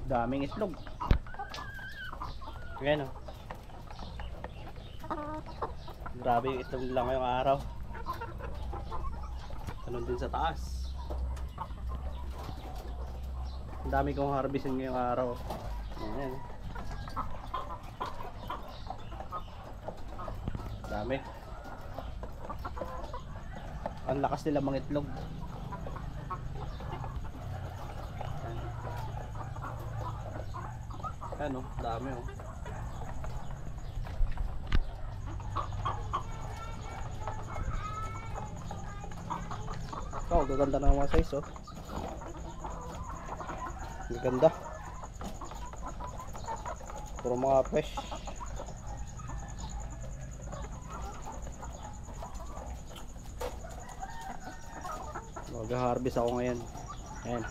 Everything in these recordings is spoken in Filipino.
Daming itlog. Ayan o. Grabe yung itlog nila ngayong araw. Ganun din sa taas. Ang dami kong harvestin ngayong araw. Ayan. Dami. Ang lakas nila mga itlog. Ano, dami oh. Oh, gaganda na mga size oh. Gaganda. Puro mga fresh. Mag-harvest ako ngayon. Ayan.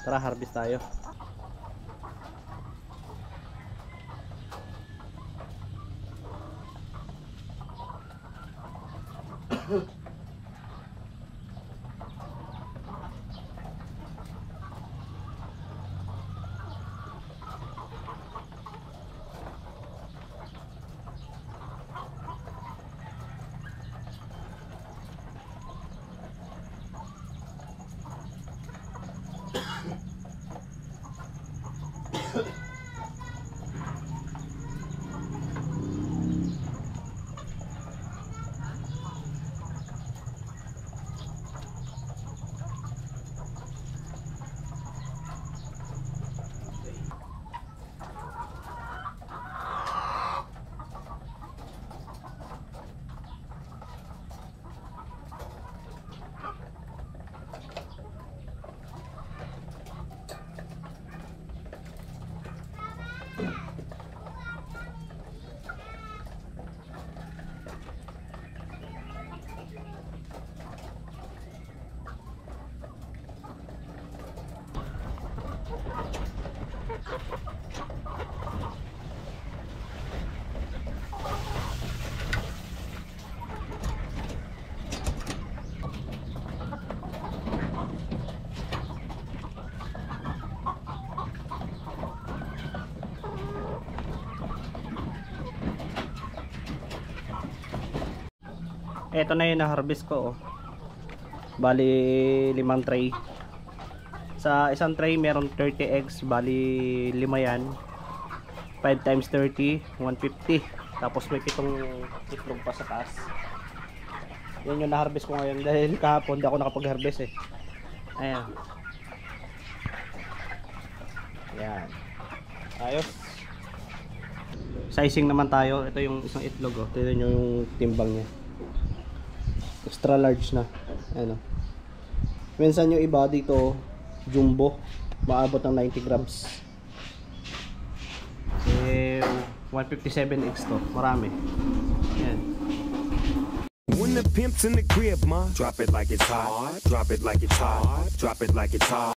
Tara, harvest tayo. Ito na yung na-harvest ko oh. Bali 5 tray. Sa isang tray meron 30 eggs. Bali 5 yan. 5 times 30, 150. Tapos may 7 itlog pa sa taas. Yan yung na-harvest ko ngayon. Dahil kahapon di ako nakapag-harvest eh. Ayan. Yan. Ayos. Sizing naman tayo. Ito yung isang itlog oh. Tignan nyo yung timbang nya. Extra large na. Ano. Minsan yung iba dito jumbo, maabot ng 90 grams. Eh 157 eggs to. Marami. Yan. When the pimp's in the crib, ma, drop it like it's hot. Drop it like it's hot. Drop it like it's hot.